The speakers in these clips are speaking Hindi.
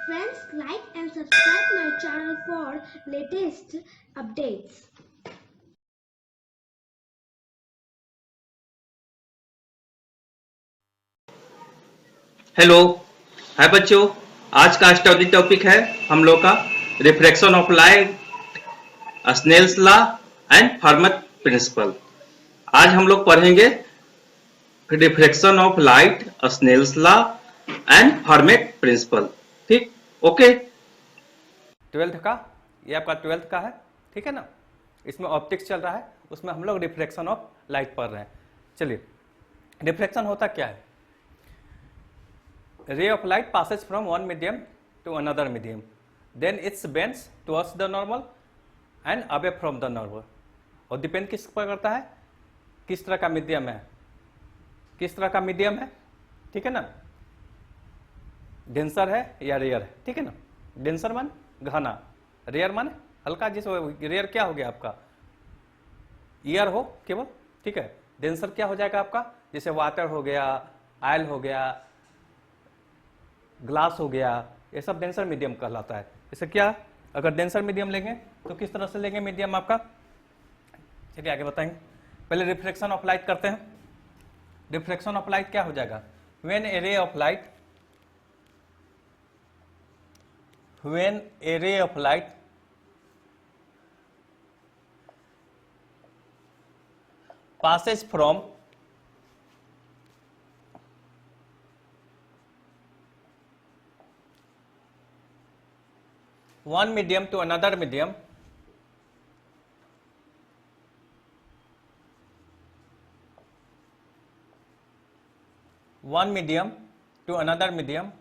Friends, like and subscribe my channel for latest updates. Hello. Hi बच्चों, आज का स्टडी टॉपिक है हम लोग का refraction of light, Snell's law and Fermat principle. आज हम लोग पढ़ेंगे refraction of light, Snell's law and Fermat principle. ठीक, ओके। 12th का, ये आपका 12th का है, ठीक है ना। इसमें ऑप्टिक्स चल रहा है, उसमें हम लोग रिफ्लेक्शन ऑफ लाइट पढ़ रहे हैं। चलिए, रिफ्लेक्शन होता क्या है? रे of light passes from one medium to another medium, then it bends towards the normal and away from the normal। और डिपेंड किस पर करता है, किस तरह का मीडियम है, किस तरह का मीडियम है, ठीक है ना। डेंसर है या रेयर है, ठीक है ना। डेंसर मान घना, रेयर मान हल्का। जिस रेयर क्या हो गया आपका, ईयर हो केवल, ठीक है। डेंसर क्या हो जाएगा आपका, जैसे वाटर हो गया, ऑयल हो गया, ग्लास हो गया, ये सब डेंसर मीडियम कहलाता है। जैसे क्या, अगर डेंसर मीडियम लेंगे तो किस तरह से लेंगे मीडियम आपका, चलिए आगे बताएंगे। पहले रिफ्लेक्शन ऑफ लाइट करते हैं। रिफ्लेक्शन ऑफ लाइट क्या हो जाएगा, when A ray of light, when a ray of light passes from one medium to another medium, one medium to another medium,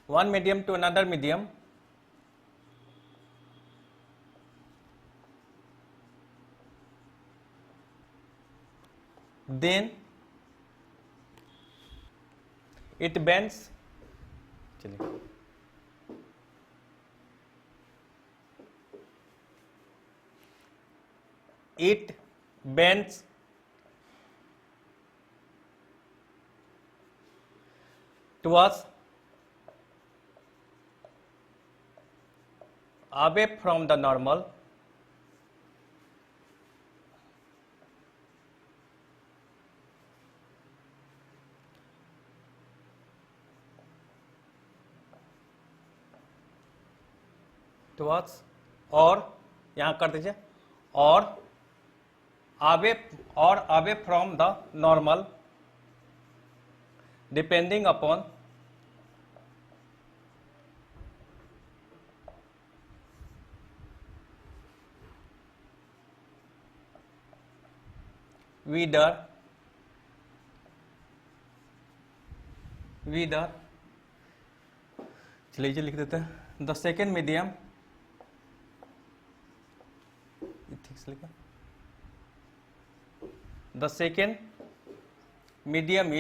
one medium to another medium, then it bends, चलिए, it bends towards away from the normal, towards, और यहाँ कर दीजिए, और away from the normal, depending upon whether चलिए लिख देते हैं, the second medium, the second medium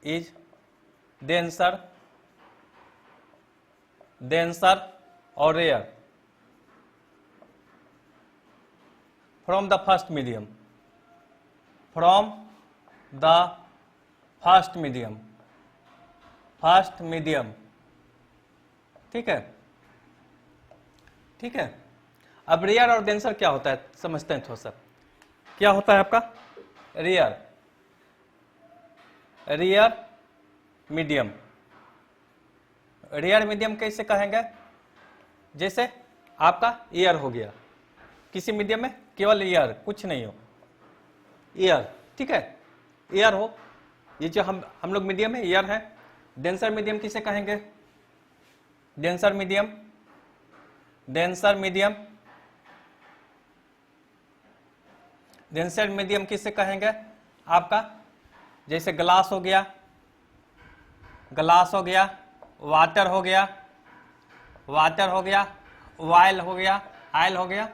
is denser or rare from the first medium, first medium, ठीक है, ठीक है। अब रेयर और डेंसर क्या होता है समझते हैं थोड़ा सा। क्या होता है आपका रेयर मीडियम, रेयर मीडियम कैसे कहेंगे, जैसे आपका एयर हो गया, किसी मीडियम में केवल एयर, कुछ नहीं हो, एयर, ठीक है, एयर हो, ये जो हम लोग मीडियम में एयर है। डेंसर मीडियम किसे कहेंगे, डेंसर मीडियम किसे कहेंगे आपका, जैसे ग्लास हो गया, वाटर हो गया, ऑयल हो गया,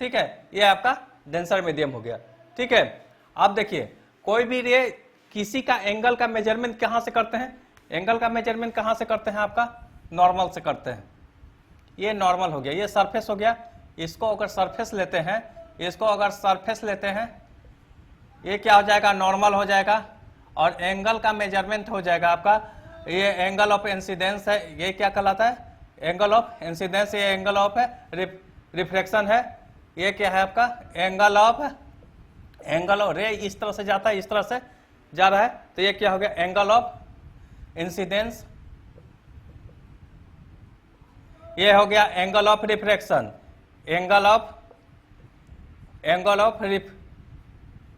ठीक है, ये आपका डेंसर मीडियम हो गया, ठीक है। अब देखिए, कोई भी रे किसी का एंगल का मेजरमेंट कहां से करते हैं, एंगल का मेजरमेंट कहां से करते हैं आपका, नॉर्मल से करते हैं। ये नॉर्मल हो गया, ये सरफेस हो गया, इसको अगर सरफेस लेते हैं, ये क्या हो जाएगा, नॉर्मल हो जाएगा, और एंगल का मेजरमेंट हो जाएगा आपका, ये एंगल ऑफ इंसिडेंस है, ये क्या कहलाता है, एंगल ऑफ इंसिडेंस, ये एंगल ऑफ रिफ्लेक्शन है, ये क्या है आपका, एंगल ऑफ रे इस तरह से जाता है, इस तरह से जा रहा है, तो ये क्या हो गया, एंगल ऑफ इंसिडेंस, ये हो गया angle of refraction, angle of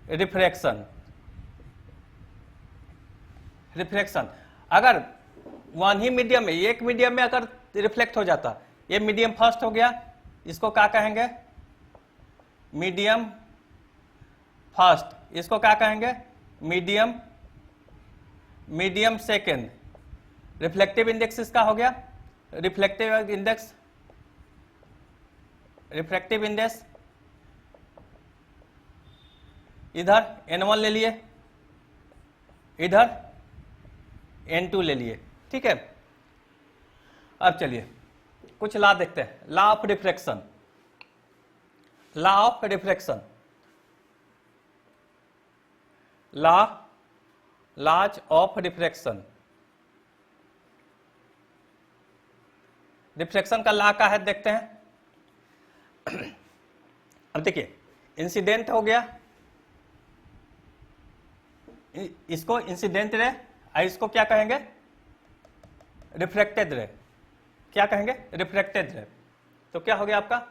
refraction, अगर वन ही मीडियम में, एक मीडियम में अगर रिफ्लेक्ट हो जाता, ये मीडियम फर्स्ट हो गया, इसको क्या कहेंगे, मीडियम फर्स्ट, इसको क्या कहेंगे, मीडियम सेकेंड, रिफ्लेक्टिव इंडेक्स इसका हो गया, रिफ्लेक्टिव इंडेक्स इधर N1 ले लिए, इधर N2 ले लिए, ठीक है। अब चलिए कुछ लॉ देखते हैं, law of refraction, laws of refraction का लॉ का है, देखते हैं। अब देखिए इंसिडेंट हो गया, इसको इंसिडेंट रे, इसको क्या कहेंगे, रिफ्रैक्टेड रे, क्या कहेंगे, रिफ्रैक्टेड रे। तो क्या हो गया आपका,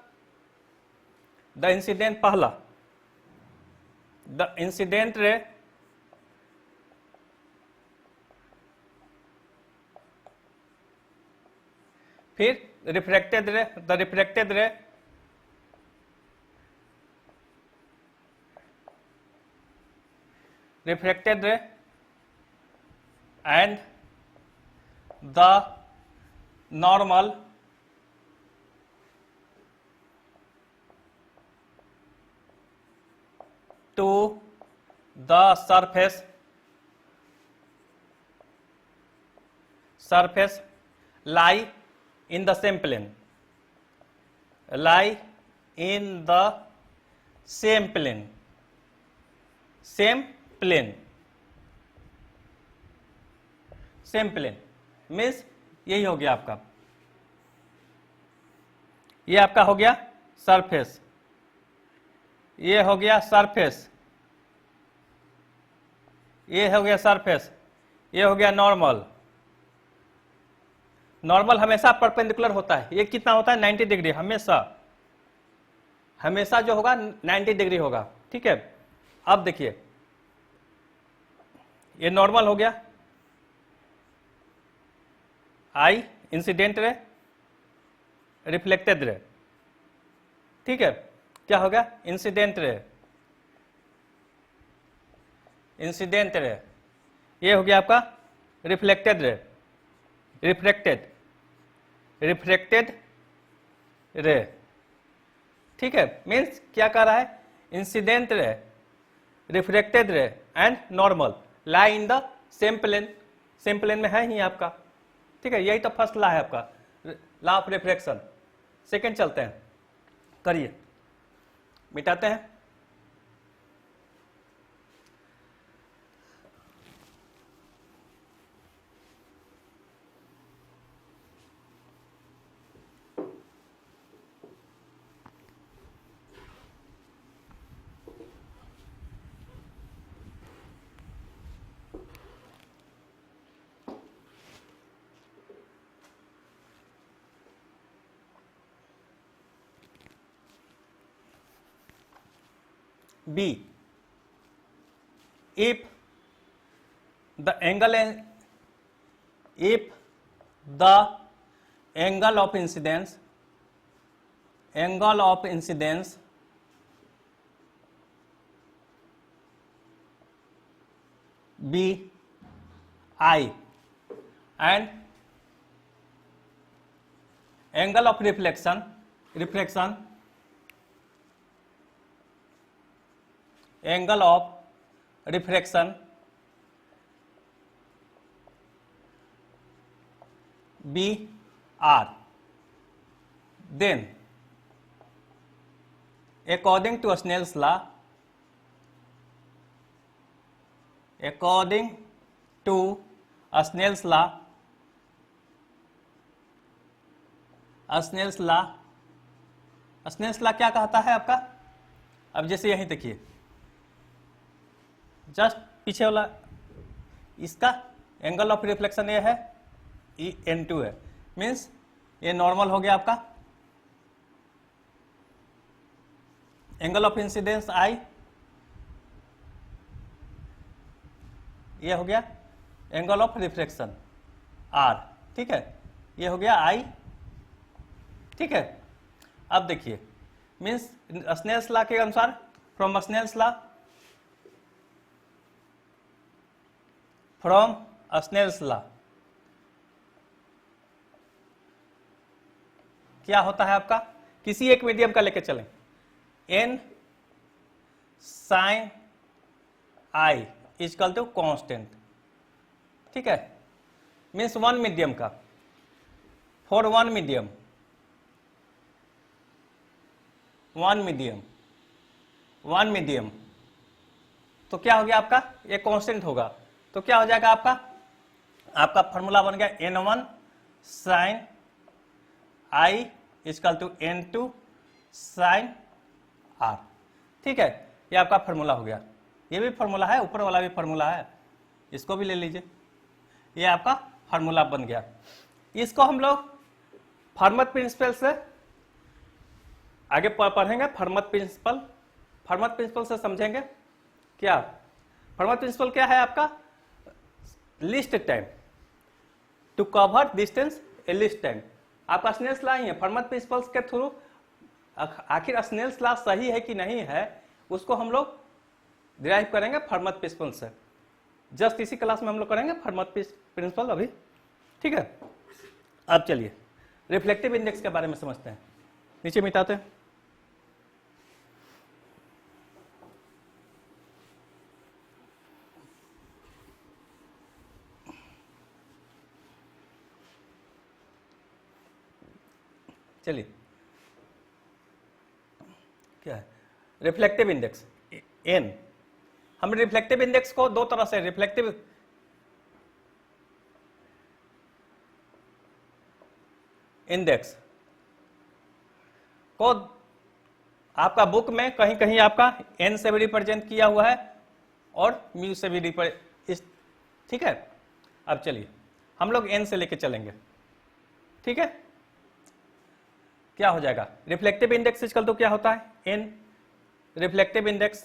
द इंसिडेंट, पहला द इंसिडेंट रे फिर रिफ्रैक्टेड रे, द रिफ्रैक्टेड रे and the normal to the surface lie in the same plane, same plane means यही हो गया आपका, ये आपका हो गया सरफेस, ये हो गया सरफेस, ये हो गया सरफेस, ये हो गया नॉर्मल। नॉर्मल हमेशा परपेंडिकुलर होता है, ये कितना होता है, 90 डिग्री, हमेशा जो होगा 90 डिग्री होगा, ठीक है। अब देखिए ये नॉर्मल हो गया, आई इंसिडेंट रे, रिफ्लेक्टेड रे, ठीक है। क्या हो गया, इंसिडेंट रे, ये हो गया आपका रिफ्लेक्टेड रे, रिफ्रैक्टेड रे, ठीक है। मीन्स क्या कर रहा है, incident ray, refracted ray and normal lie in the same plane में है ही आपका, ठीक है। यही तो फर्स्ट लॉ है आपका, लॉ ऑफ रिफ्रैक्शन। सेकंड चलते हैं, करिए, मिटाते हैं। B, if the angle of incidence be I and angle of reflection angle of refraction B R, then according to Snell's law according to Snell's law, Snell's law, Snell's law क्या कहता है आपका? अब जैसे यहीं देखिए, जस्ट पीछे वाला इसका एंगल ऑफ रिफ्लेक्शन ये है, N2 है, मीन्स ये नॉर्मल हो गया आपका, एंगल ऑफ इंसिडेंस I, ये हो गया एंगल ऑफ रिफ्लेक्शन R, ठीक है, ये हो गया I, ठीक है। अब देखिए, मीन्स स्नेल्स लॉ के अनुसार, from Snell's law, from Snell's law क्या होता है आपका, किसी एक मीडियम का लेके चलें, n sin I is equal to constant, ठीक है, मीन्स वन मीडियम का, for one medium, one medium, तो क्या हो गया आपका, ये कांस्टेंट होगा, तो क्या हो जाएगा आपका फॉर्मूला बन गया n1 sin I is equal to n2 sin R, ठीक है, ये आपका फॉर्मूला हो गया, ये भी फॉर्मूला है, ऊपर वाला भी फॉर्मूला है, इसको भी ले लीजिए, ये आपका फॉर्मूला बन गया। इसको हम लोग फर्मत प्रिंसिपल से आगे पढ़ेंगे, फर्मत प्रिंसिपल से समझेंगे क्या, फर्मत प्रिंसिपल क्या है आपका, least time to cover distance a least time, आपका स्नेल्स लॉ ही है, फर्मत प्रिंसिपल्स के थ्रू आखिर स्नेल्स लॉ सही है कि नहीं है उसको हम लोग डिराइव करेंगे फर्मत प्रिंसिपल से, जस्ट इसी क्लास में हम लोग करेंगे फर्मत प्रिंसिपल अभी, ठीक है। अब चलिए रिफ्लेक्टिव इंडेक्स के बारे में समझते हैं, नीचे मिटाते हैं, चलिए क्या है रिफ्लेक्टिव इंडेक्स n, हम रिफ्लेक्टिव इंडेक्स को दो तरह से, रिफ्लेक्टिव इंडेक्स को आपका बुक में कहीं कहीं आपका n से भी रिप्रेजेंट किया हुआ है और म्यू से भी रिप्रेजेंट, ठीक है। अब चलिए हम लोग n से लेके चलेंगे, ठीक है, क्या हो जाएगा रिफ्लेक्टिव इंडेक्स इजकल तो क्या होता है n, reflective index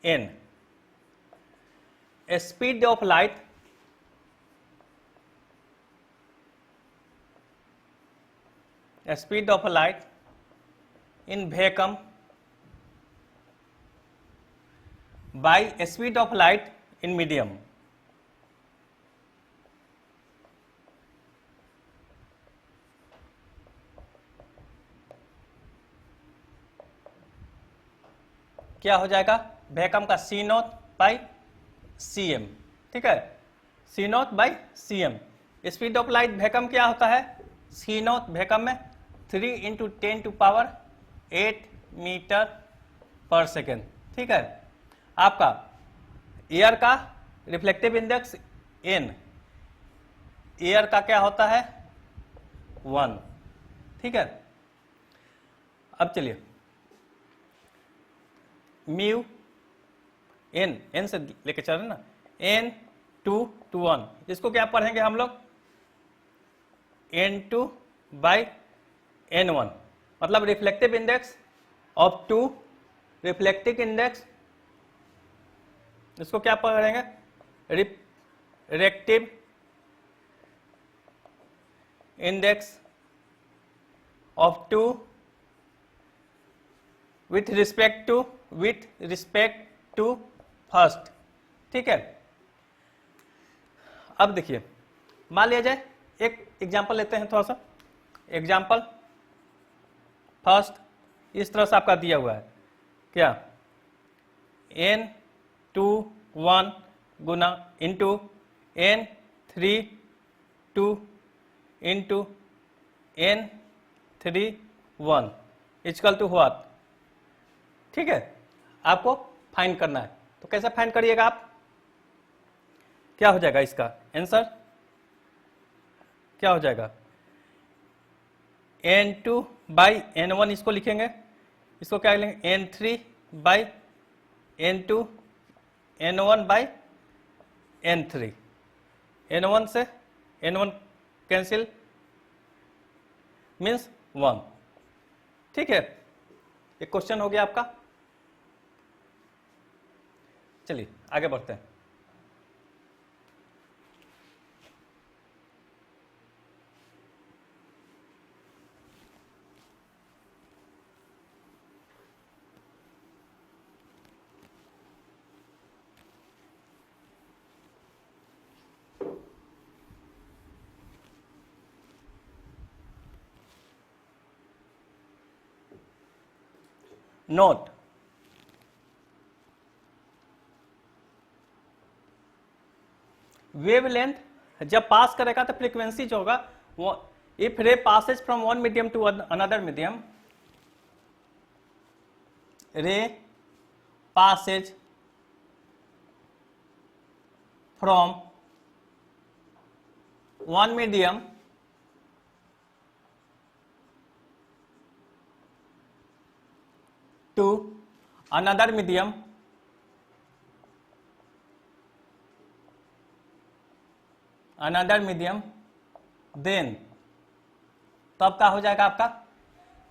n, speed of light in vacuum by speed of light in medium, क्या हो जाएगा वैक्यूम का C नॉट बाई CM, ठीक है, C not by CM, speed of light vacuum क्या होता है, C नॉट वैक्यूम में 3 × 10⁸ मीटर पर सेकेंड, ठीक है। आपका एयर का रिफ्लेक्टिव इंडेक्स n, एयर का क्या होता है 1, ठीक है। अब चलिए म्यू n से लेके चल रहे ना, n2 to 1, इसको क्या पढ़ेंगे हम लोग n2 बाई n1, मतलब reflective index of 2, reflective index, इसको क्या पढ़ेंगे refractive index of 2 with respect to first, ठीक है। अब देखिए मान लिया जाए, एक एग्जांपल लेते हैं, थोड़ा सा एग्जांपल फर्स्ट, इस तरह से आपका दिया हुआ है क्या, n2 1 गुना into n3 2 into n3 1, equal to what, ठीक है, आपको फाइंड करना है। तो कैसे फाइंड करिएगा आप, क्या हो जाएगा इसका आंसर, क्या हो जाएगा, n2 बाई n1 इसको लिखेंगे, इसको क्या लिखेंगे n3 by n2, n1 by n3, n1 से n1 कैंसिल मीन्स 1, ठीक है। एक क्वेश्चन हो गया आपका। चलिए आगे बढ़ते हैं। नोट, वेवलेंथ जब पास करेगा तो फ्रीक्वेंसी जो होगा वो, if ray passes from one medium to another medium, ray passes from one medium to another medium, then तब क्या हो जाएगा आपका,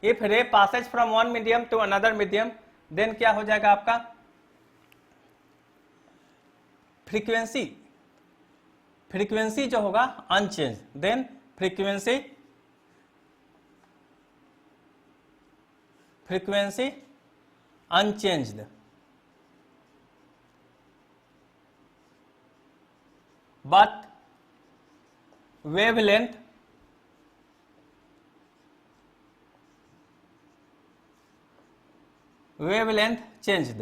if ray passes from one medium to another medium, then क्या हो जाएगा आपका, फ्रीक्वेंसी जो होगा unchanged, then frequency unchanged, but wavelength changed,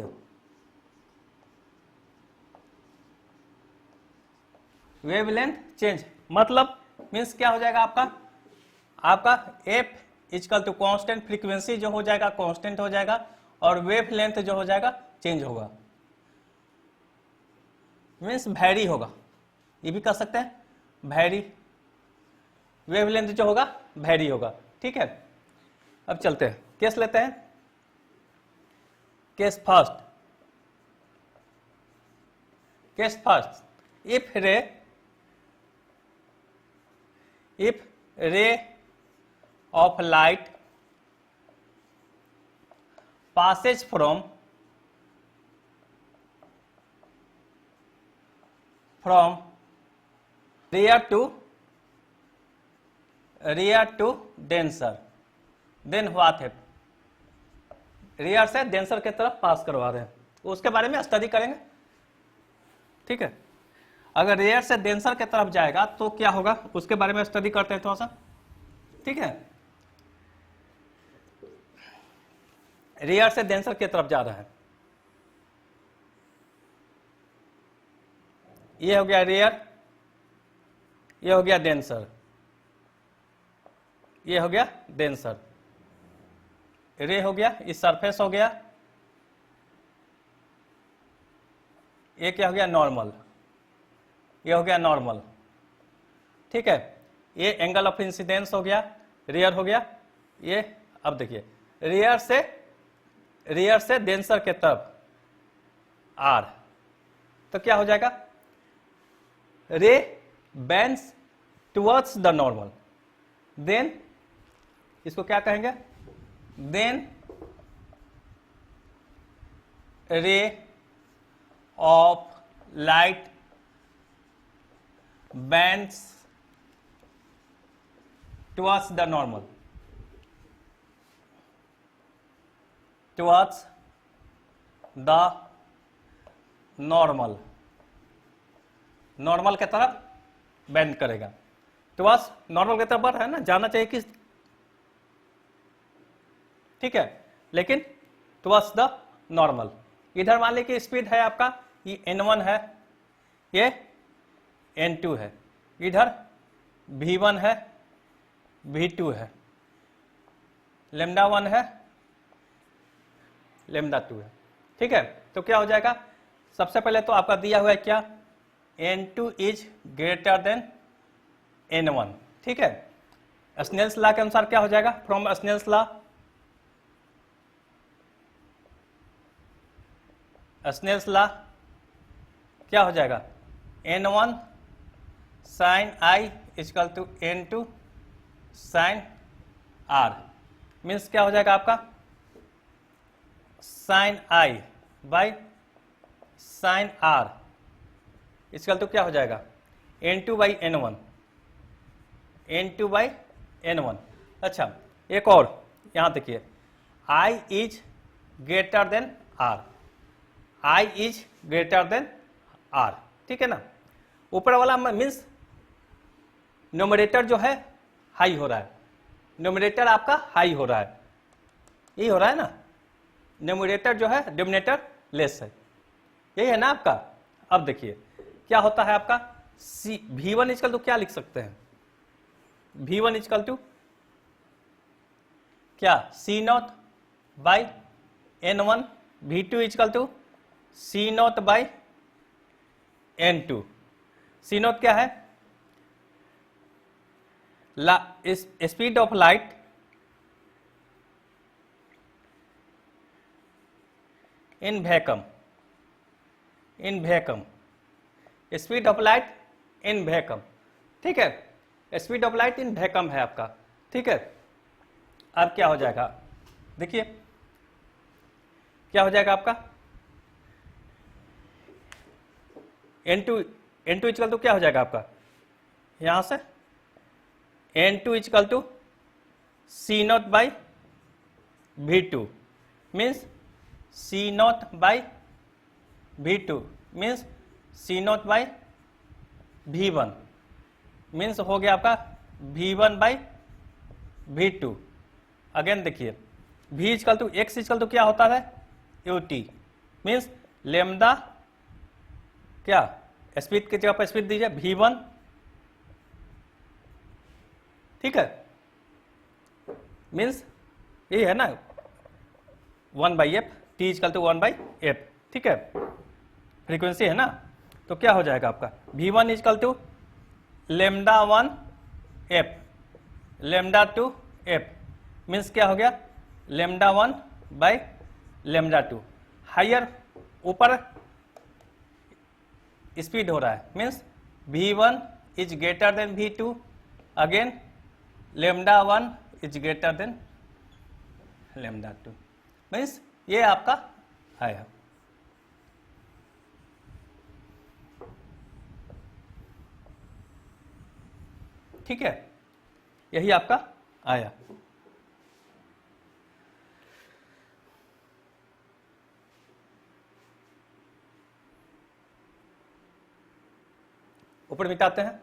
मतलब मीन्स क्या हो जाएगा आपका f equal to constant, frequency जो हो जाएगा कांस्टेंट हो जाएगा, और वेव लेंथ जो हो जाएगा चेंज होगा, मीन्स वैरी होगा, ये भी कह सकते हैं वैरी, वेव लेंथ जो होगा वैरी होगा, ठीक है। अब चलते हैं, केस लेते हैं, case first, if ray of light passes from rear to denser, then what है, रियर से डेंसर के तरफ पास करवा रहे हैं, उसके बारे में स्टडी करेंगे, ठीक है। अगर रियर से डेंसर के तरफ जाएगा तो क्या होगा, उसके बारे में स्टडी करते हैं थोड़ा सा, ठीक है। रियर से डेंसर की तरफ जा रहा है, ये हो गया रियर, ये हो गया डेंसर, ये हो गया डेंसर, रे हो गया, इस सरफेस हो गया, ये क्या हो गया नॉर्मल, ये हो गया नॉर्मल, ठीक है। ये एंगल ऑफ इंसिडेंस हो गया, रियर हो गया, ये अब देखिए रियर से डेंसर के तरफ आर, तो क्या हो जाएगा, ray bends towards the normal, then इसको क्या कहेंगे, then ray of light bends towards the normal, towards the normal, normal के तरफ बेंड करेगा, टुवर्ड्स नॉर्मल के तरफ बढ़ रहा है ना, जाना चाहिए किस, ठीक है, लेकिन टुवर्ड्स द नॉर्मल। इधर मान लीजिए कि स्पीड है आपका, ये n1 है, ये n2 है, इधर v1 है, v2 है, λ1 है, लेमदा 2 है। ठीक है, तो क्या हो जाएगा, सबसे पहले तो आपका दिया हुआ है क्या, n2 is greater then n1। ठीक है, स्नेल्स लॉ के अनुसार क्या हो जाएगा, from Snell's law, Snell's law क्या हो जाएगा, n1 sine I equal to n2 sine r, means क्या हो जाएगा आपका, sine I by sine r equal to क्या हो जाएगा, n2 by n1, n2 by n1। अच्छा, एक और यहां देखिए, i is greater then r, i is greater then r। ठीक है ना, ऊपर वाला मीन्स न्यूमरेटर जो है हाई हो रहा है, न्यूमरेटर आपका हाई हो रहा है, यही हो रहा है ना, न्यूमरेटर जो है डिनोमिनेटर लेस है, यही है ना आपका। अब देखिए क्या होता है आपका, v1 इजकल टू क्या लिख सकते हैं, v1 इजकल टू क्या, c naught by n1, v2 is equal to c naught by n2। C naught क्या है, speed of light in vacuum, in vacuum, speed of light in vacuum. ठीक है, speed of light in vacuum है आपका। ठीक है, अब क्या हो जाएगा, देखिए क्या हो जाएगा आपका, n2 इजकल टू क्या हो जाएगा आपका, यहां से n2 equal to c naught by v2, means c naught by v2 means c naught by v1, means हो गया आपका v1 बाई v2। अगेन देखिए v equal to x equal to क्या होता है, ut, मीन्स लेमदा क्या, स्पीड की जगह पर स्पीड दीजिए v1। ठीक है, मीन्स यही है ना 1/f, t is equal to 1/f। ठीक है, फ्रीक्वेंसी है ना, तो क्या हो जाएगा आपका, v1 is equal to lambda 1 f, lambda 2 f, means क्या हो गया, लेमदा 1 बाई लेमदा 2। हायर ऊपर स्पीड हो रहा है, means v1 is greater than v2, again lambda 1 is greater than lambda 2, means ये आपका है। ठीक है, यही आपका आया। ऊपर मिटाते हैं,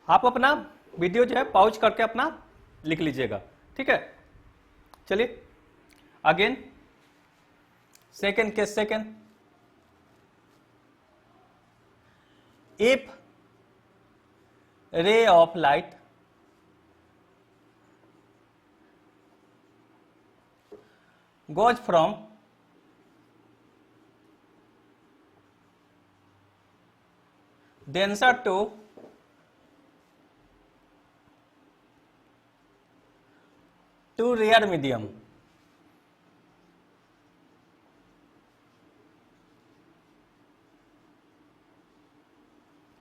आप अपना वीडियो जो है पॉज करके अपना लिख लीजिएगा। ठीक है, चलिए again second case, second, if ray of light goes from denser to rare medium,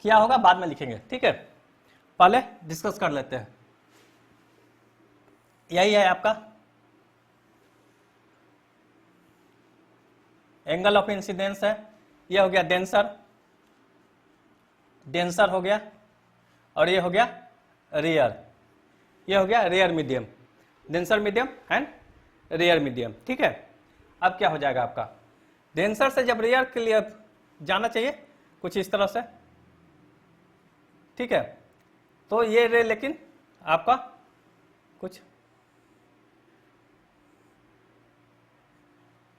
क्या होगा बाद में लिखेंगे। ठीक है, पहले डिस्कस कर लेते हैं। यही है आपका एंगल ऑफ इंसिडेंस है, ये हो गया डेंसर, डेंसर हो गया, और ये हो गया रेयर, ये हो गया rare medium, denser medium and rare medium. ठीक है, अब क्या हो जाएगा आपका, डेंसर से जब रेयर के लिए जाना चाहिए कुछ इस तरह से, ठीक है। तो ये रे लेकिन आपका कुछ,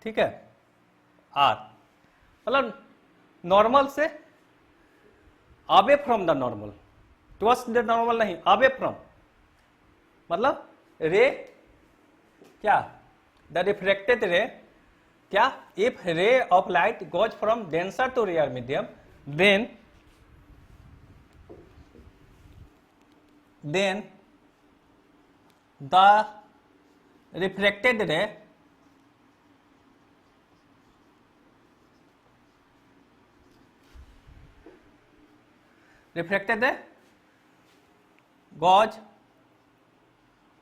ठीक है, आर, मतलब नॉर्मल से away from the normal, towards the normal नहीं, अवे फ्रॉम, मतलब रे क्या, द रिफ्लेक्टेड रे क्या, if ray of light goes from denser to rare medium then the reflected ray goes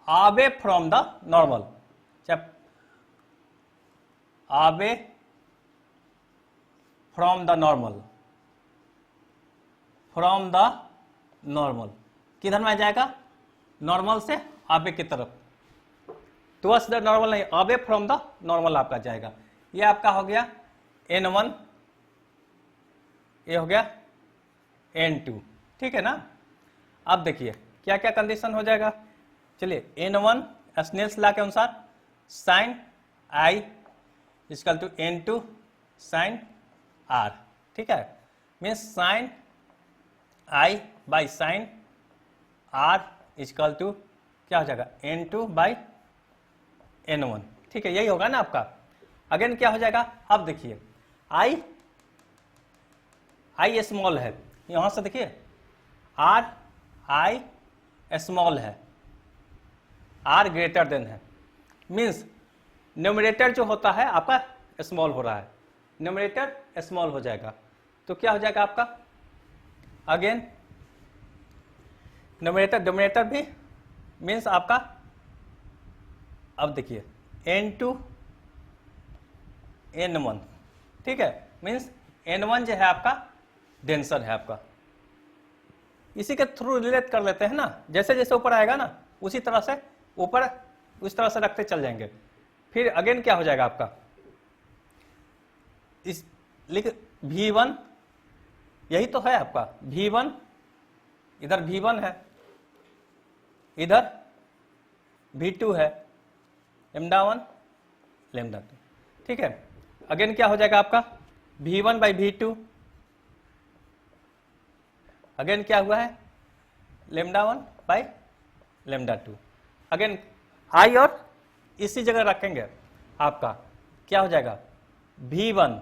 away from the normal, away from the normal, किधर में आ जाएगा, नॉर्मल से आवे की तरफ, टुवर्ड्स द नॉर्मल नहीं, अवे फ्रॉम द नॉर्मल आपका जाएगा। ये आपका हो गया N1, ये हो गया N2, ठीक है ना। अब देखिए क्या क्या कंडीशन हो जाएगा, चलिए N1 स्नेल्स लॉ के अनुसार sine I equal to N2 sine R, ठीक है, means sine I by sine R equal to क्या हो जाएगा, N2 बाई N1, ठीक है, यही होगा ना आपका। अगेन क्या हो जाएगा, अब देखिए I स्मॉल है, यहां से देखिए R I स्मॉल है, R ग्रेटर देन है, मीन्स न्यूमरेटर जो होता है आपका स्मॉल हो रहा है, न्यूमरेटर स्मॉल हो जाएगा, तो क्या हो जाएगा आपका, अगेन न्यूमरेटर भी मीन्स आपका, अब देखिए N2 N1, ठीक है, मीन्स N1 जो है आपका डेंसर है आपका, इसी के थ्रू रिलेट कर लेते हैं ना, जैसे जैसे ऊपर आएगा ना उसी तरह से ऊपर उस तरह से रखते चल जाएंगे। फिर अगेन क्या हो जाएगा आपका, इस लिख V1, यही तो है आपका V1, इधर V1 है, इधर V2 है, λ1 λ2, ठीक है। अगेन क्या हो जाएगा आपका V1 बाई V2, अगेन क्या हुआ है λ1 बाई λ2, अगेन I और इसी जगह रखेंगे आपका क्या हो जाएगा V1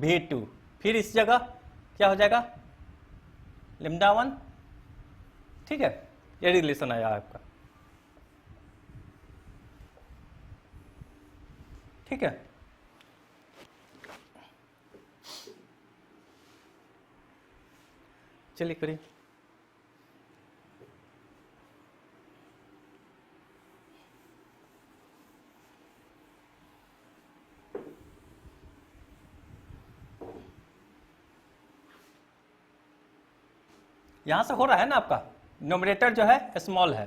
V2, फिर इस जगह क्या हो जाएगा λ1, ठीक है, ये रिलेशन आया आपका, ठीक है। चलिए करिए, यहां से हो रहा है ना आपका, न्यूमरेटर जो है स्मॉल है,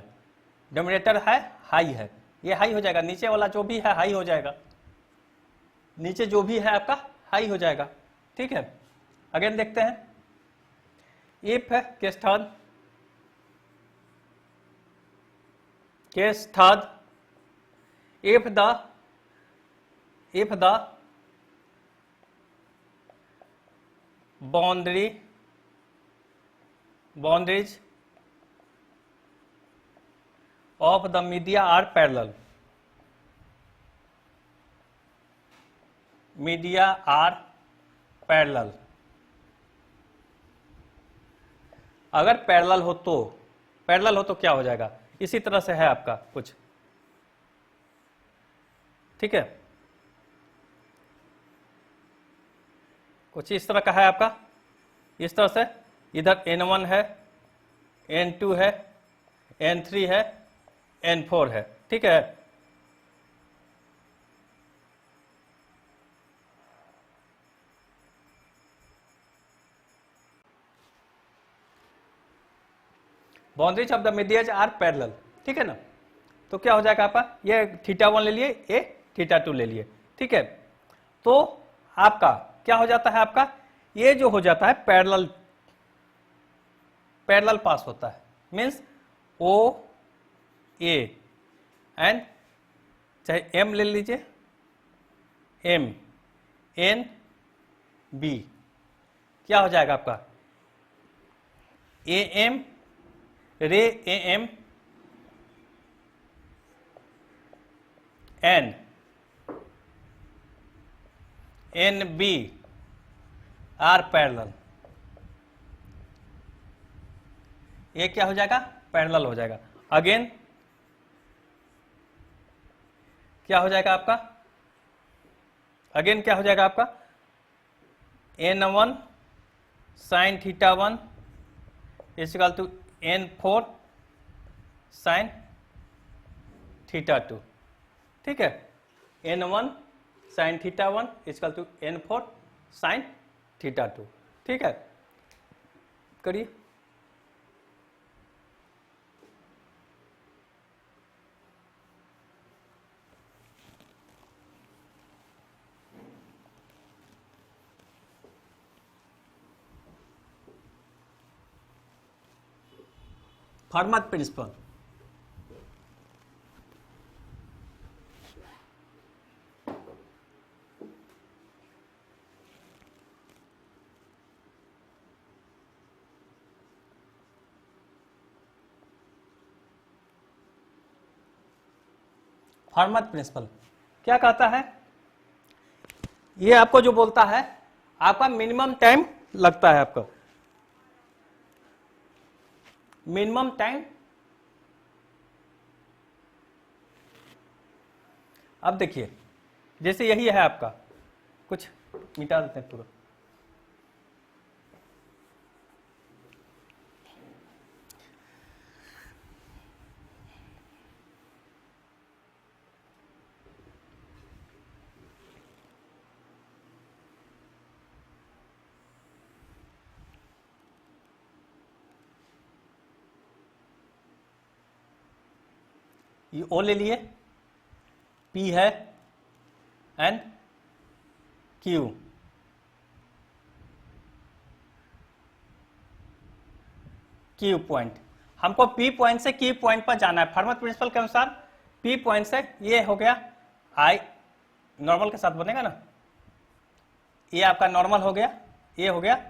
डिनोमिनेटर है हाई है, ये हाई हो जाएगा, नीचे वाला जो भी है हाई हो जाएगा, नीचे जो भी है आपका हाई हो जाएगा, ठीक है। अगेन देखते हैं, इफ है case third if the boundaries of the media are parallel, अगर पैरेलल हो तो क्या हो जाएगा, इसी तरह से है आपका कुछ, ठीक है, कुछ इस तरह का है आपका, इस तरह से इधर N1 है, N2 है, N3 है, N4 है, ठीक है। Boundaries of the medias are parallel, ठीक है ना, तो क्या हो जाएगा आपका, ये θ1 ले लिए, ये θ2 ले लिए, ठीक है। तो आपका क्या हो जाता है, आपका ये जो हो जाता है पैरेलल, पैरेलल पास होता है, मीन्स ओ ए एंड चाहे एम ले लीजिए, एम एन बी, क्या हो जाएगा आपका A M ray A M N N B are parallel, ये क्या हो जाएगा पैरेलल हो जाएगा। अगेन क्या हो जाएगा आपका, अगेन क्या हो जाएगा आपका n1 sine theta 1 equal to n4 sine theta 2, ठीक है, n1 sine theta 1 equal to n4 sine theta 2, ठीक है, करिए। फर्मत प्रिंसिपल, फर्मत प्रिंसिपल क्या कहता है, ये आपको जो बोलता है आपका मिनिमम टाइम लगता है, आपका मिनिमम टाइम। अब देखिए जैसे यही है आपका, कुछ मिटा देते हैं पूरा, ये ओ ले लिए, पी है एंड क्यू, क्यू पॉइंट, हमको पी पॉइंट से क्यू पॉइंट पर जाना है। फर्मत प्रिंसिपल के अनुसार पी पॉइंट से ये हो गया आई, नॉर्मल के साथ बनेगा ना, ये आपका नॉर्मल हो गया, ये हो गया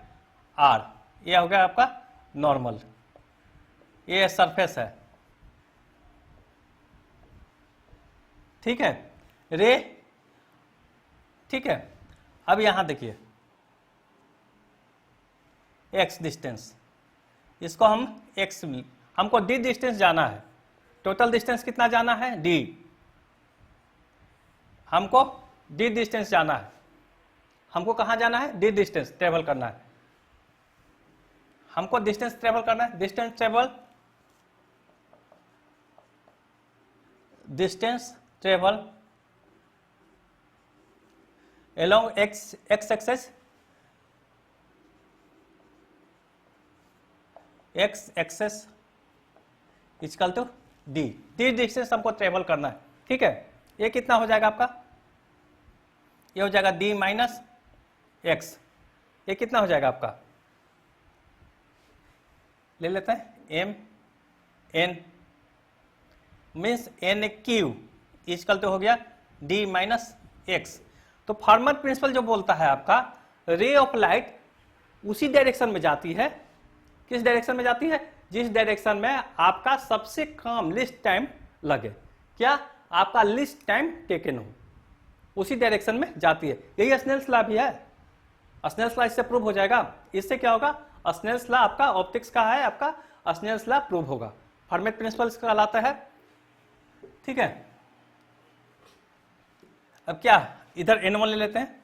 आर, ये हो गया आपका नॉर्मल, ये सरफेस है, ठीक है, रे, ठीक है। अब यहां देखिए एक्स डिस्टेंस, इसको हम एक्स, हमको डी डिस्टेंस जाना है, टोटल डिस्टेंस कितना जाना है डी, हमको डी डिस्टेंस जाना है, हमको कहां जाना है डी डिस्टेंस ट्रेवल करना है, हमको डिस्टेंस ट्रेवल करना है, distance travel, distance travel along x axis, x axis equal to D, D distance हमको ट्रेवल करना है, ठीक है। ये कितना हो जाएगा आपका, ये हो जाएगा डी माइनस एक्स, ये कितना हो जाएगा आपका, ले लेते हैं M N means N Q equal to हो गया डी माइनस एक्स। तो फर्मत प्रिंसिपल जो बोलता है आपका रे ऑफ लाइट उसी डायरेक्शन में जाती है, किस डायरेक्शन में जाती है, जिस डायरेक्शन में आपका सबसे कम लिस्ट टाइम लगे, क्या आपका लिस्ट टाइम टेकन हो, उसी डायरेक्शन में जाती है। यही स्नेल्स लॉ भी है, स्नेल्स लॉ इससे प्रूव हो जाएगा। इससे क्या होगा, स्नेल्स लॉ आपका ऑप्टिक्स का है, आपका स्नेल्स लॉ प्रूव होगा, फर्मत प्रिंसिपल इसका कहलाता है, ठीक है। अब क्या, इधर n1 ले लेते हैं,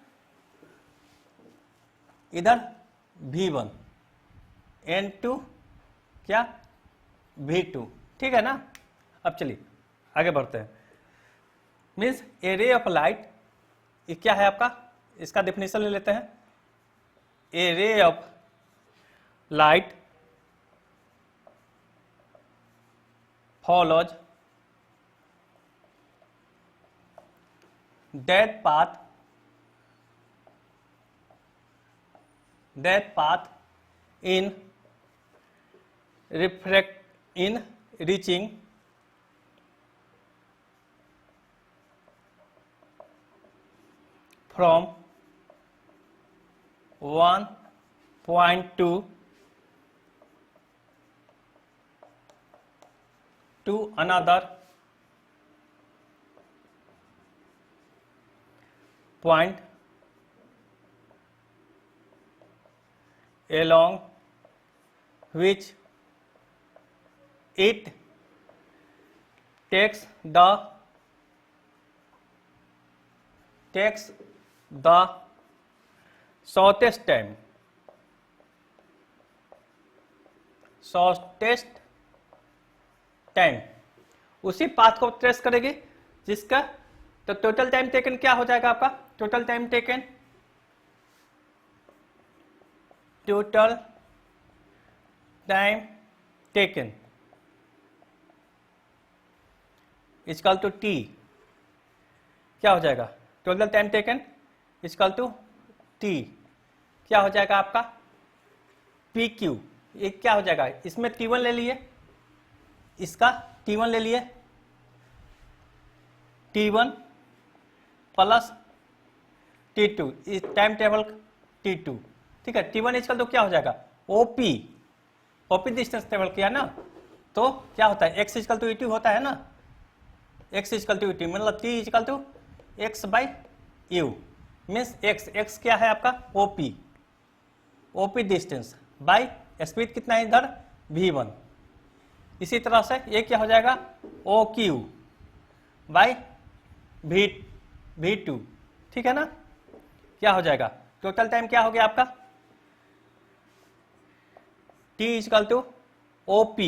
इधर v1, n2 क्या v2, ठीक है ना। अब चलिए आगे बढ़ते हैं, means A ray of light, ये क्या है आपका, इसका डेफिनेशन ले लेते हैं, a ray of light follows that path that path in reaching from one point to another point along which it takes the shortest time उसी पाथ को ट्रेस करेगी जिसका तो टोटल टाइम टेकन क्या हो जाएगा आपका? Total time taken equal to T क्या हो जाएगा? Total time taken equal to T क्या हो जाएगा आपका? P Q. ये क्या हो जाएगा? इसमें T1 ले लिए, इसका T1 ले लिए, T1 प्लस T2 इस टाइम टेबल T2 ठीक है। T1 इक्वल तो क्या हो जाएगा? ओपी डिस्टेंस टेबल किया ना, तो क्या होता है? x इक्वल टू E2 होता है ना, x इक्वल टू E2 मतलब T equal to x by u means x क्या है आपका? ओपी डिस्टेंस बाई स्पीड कितना है इधर? v1। इसी तरह से ये क्या हो जाएगा? OQ बाई v2 ठीक है ना। क्या हो जाएगा? टोटल टाइम क्या हो गया आपका? T equal to OP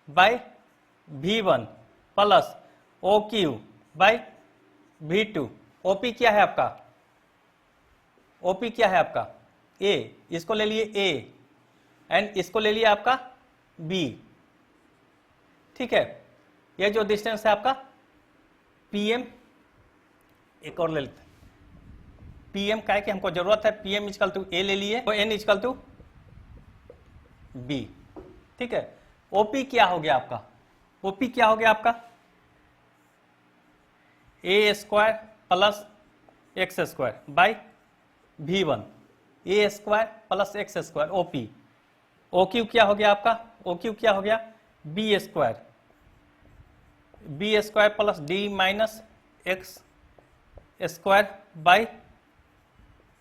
by v1 plus OQ by v2। OP क्या है आपका? OP क्या है आपका? A, इसको ले लिए A एंड इसको ले लिए आपका B ठीक है। ये जो डिस्टेंस है आपका PM, एक और ले लेते हैं PM का है कि हमको जरूरत है, PM इक्वल टू A ले लिए तो N इक्वल टू B ठीक है। OP क्या हो गया आपका? OP क्या हो गया आपका? A square plus x square by v1 A square plus x square OP। OQ क्या हो गया आपका? OQ क्या हो गया? B square plus D minus x square by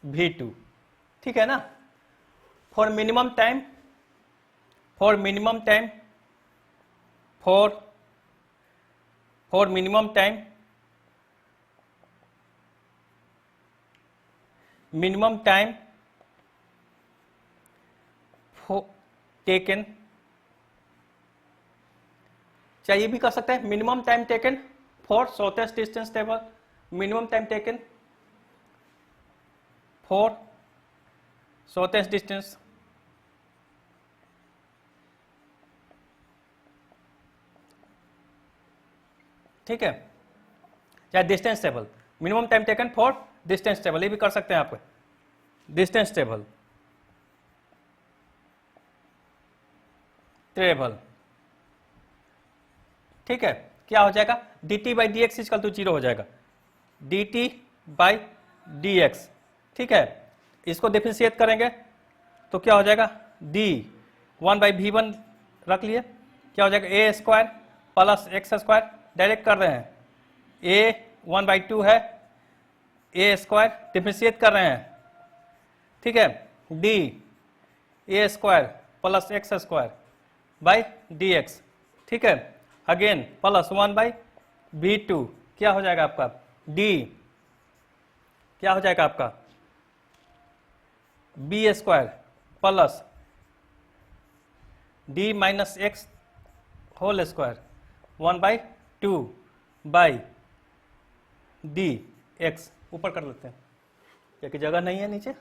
v2 ठीक है ना। फॉर मिनिमम टाइम टेकन, चाहिए भी कर सकते हैं minimum time taken for shortest distance table, minimum time taken for shortest distance ठीक है, चाहे distance table, minimum time taken for distance table, ये भी कर सकते हैं आप डिस्टेंस टेबल ठीक है। क्या हो जाएगा? dt by D X equal to 0 हो जाएगा, dt बाई डी एक्स ठीक है। इसको डिफरेंशिएट करेंगे तो क्या हो जाएगा? d 1 बाई v1 रख लिए, क्या हो जाएगा? a square plus x square, direct कर रहे हैं, a 1 बाई 2 है, a स्क्वायर डिफरेंशिएट कर रहे हैं ठीक है, d a square plus x square by D x ठीक है। अगेन प्लस 1 बाई v2 क्या हो जाएगा आपका? d क्या हो जाएगा आपका? b square plus d minus X whole square 1 by 2 by D X. ऊपर कर लेते हैं क्योंकि जगह नहीं है नीचे।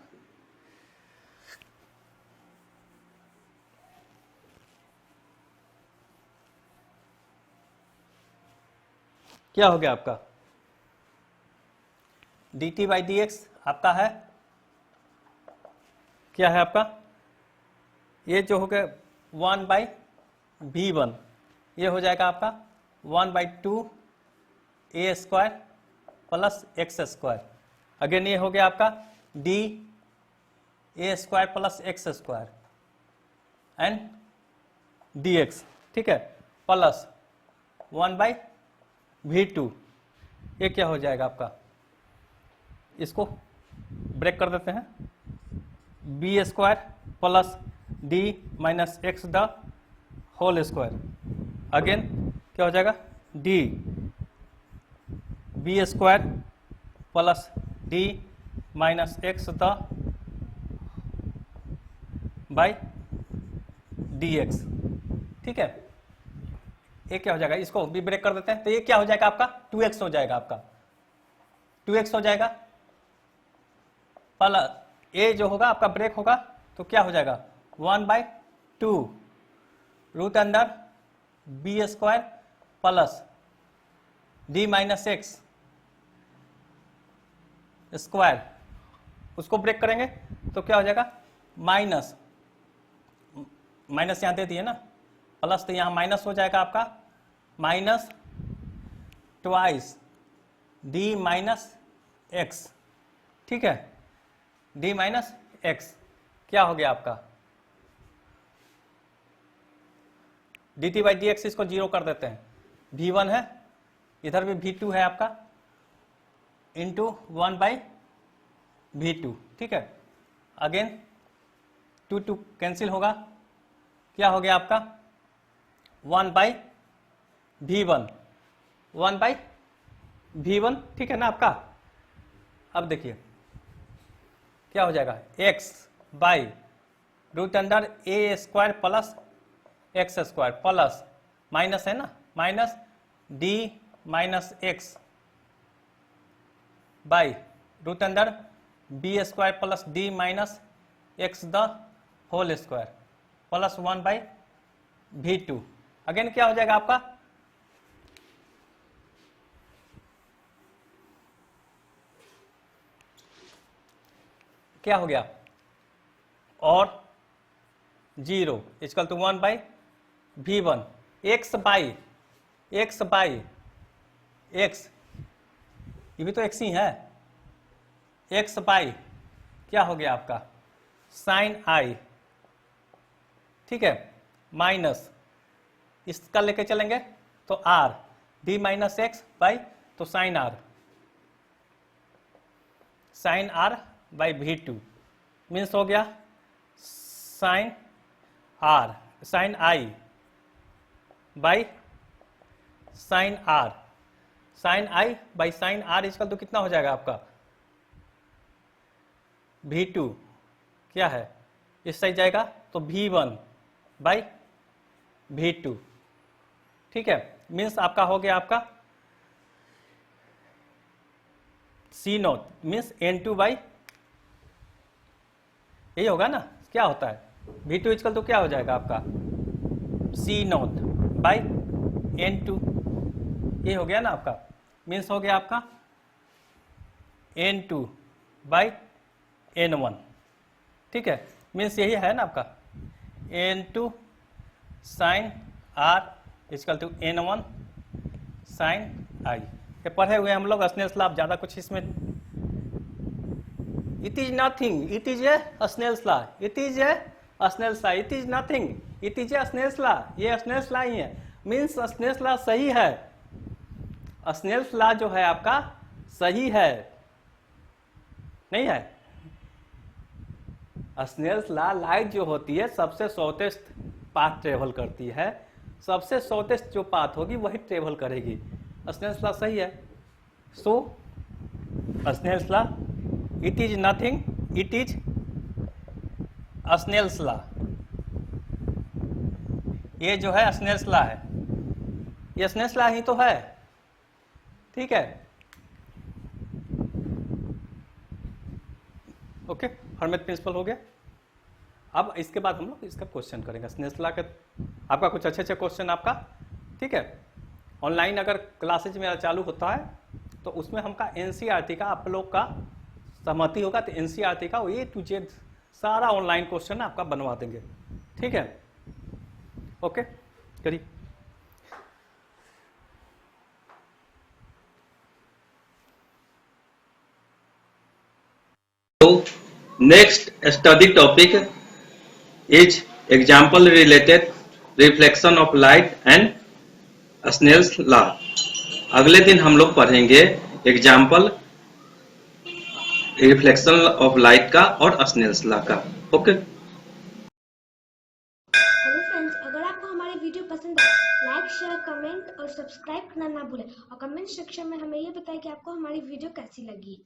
क्या हो गया आपका? dt बाई डी एक्स आपका है क्या है आपका, ये जो हो गया 1/v1, ये हो जाएगा आपका 1/2a² प्लस x²। अगेन ये हो गया आपका d(a² plus x² and dx, ठीक है, प्लस 1/v2। ये क्या हो जाएगा आपका, इसको ब्रेक कर देते हैं, b² plus d minus x the whole square. Again क्या हो जाएगा, d b² plus d minus x the by dx, ठीक है। ये क्या हो जाएगा, इसको भी ब्रेक कर देते हैं, तो ये क्या हो जाएगा आपका 2x हो जाएगा, आपका 2x हो जाएगा। प्लस ये जो होगा आपका ब्रेक होगा तो क्या हो जाएगा 1/2 root under b² plus d minus x square, उसको ब्रेक करेंगे तो क्या हो जाएगा माइनस, माइनस यहां दे दिए ना, प्लस तो यहां माइनस हो जाएगा आपका minus twice d minus x, ठीक है, d माइनस x क्या हो गया आपका dt/dx, इसको जीरो कर देते हैं, v1 है, इधर भी v2 है आपका, इंटू 1/v2, ठीक है। अगेन 2 कैंसिल होगा, क्या हो गया आपका 1/v1, 1/v1, ठीक है ना आपका। अब देखिए क्या हो जाएगा x by root under a² plus x² plus minus है ना, minus d minus x by root under b² plus d minus x the whole square plus 1/v2। Again क्या हो जाएगा आपका क्या हो गया और 0 equal to 1/v1, x by x, ये भी तो x ही है, x बाई क्या हो गया आपका साइन i, ठीक है, माइनस इसका लेके चलेंगे तो r d minus x by तो sine r by v2 means हो गया sine i by sine i by sine r equal तो कितना हो जाएगा आपका v2, क्या है इस साइड जाएगा तो v1 बाई v2, ठीक है, मीन्स आपका हो गया आपका c0 मीन्स n2 बाई, यही होगा ना, क्या होता है v2 इक्वल तो क्या हो जाएगा आपका c0 बाई n2, ये हो गया ना आपका, मीन्स हो गया आपका n2 बाई n1, ठीक है, मीन्स यही है ना आपका n2 sine r equal to n1 sine i। ये पढ़े हुए हम लोग स्नेल्स लॉ, ज्यादा कुछ इसमें, it is nothing, it is a Snell's law, it is a Snell's law, it is nothing, it is a Snell's law, ये स्नेल्स लॉ ही है, मीन्स स्नेल्स लॉ सही है, स्नेल्स लॉ जो है आपका सही है, नहीं है। स्नेल्स लॉ लाइट जो होती है सबसे शॉर्टेस्ट पाथ ट्रेवल करती है, सबसे शॉर्टेस्ट जो पाथ होगी वही ट्रेवल करेगी, स्नेल्स लॉ सही है। So Snell's law it is nothing, it is Snell's law, ये जो है स्नेल्स लॉ है, ये स्नेल्स लॉ ही तो है, ठीक है, ओके, हर्मिट प्रिंसिपल हो गया। अब इसके बाद हम लोग इसका क्वेश्चन करेंगे, स्नेल्स लॉ का आपका कुछ अच्छे क्वेश्चन आपका, ठीक है, ऑनलाइन अगर क्लासेज मेरा चालू होता है तो उसमें हमका एनसीईआरटी का आप लोग का सहमति होगा तो एनसीईआरटी का A to Z सारा ऑनलाइन क्वेश्चन आपका बनवा देंगे, ठीक है। ओके, करिए। So next study topic is example related reflection of light and Snell's law। अगले दिन हम लोग पढ़ेंगे एग्जाम्पल रिफ्लेक्शन ऑफ लाइट का और स्नेल्स लॉ का। ओके, हेलो फ्रेंड्स, अगर आपको हमारी वीडियो पसंद आए लाइक शेयर कमेंट और सब्सक्राइब करना ना भूलें और कमेंट सेक्शन में हमें ये बताएं कि आपको हमारी वीडियो कैसी लगी।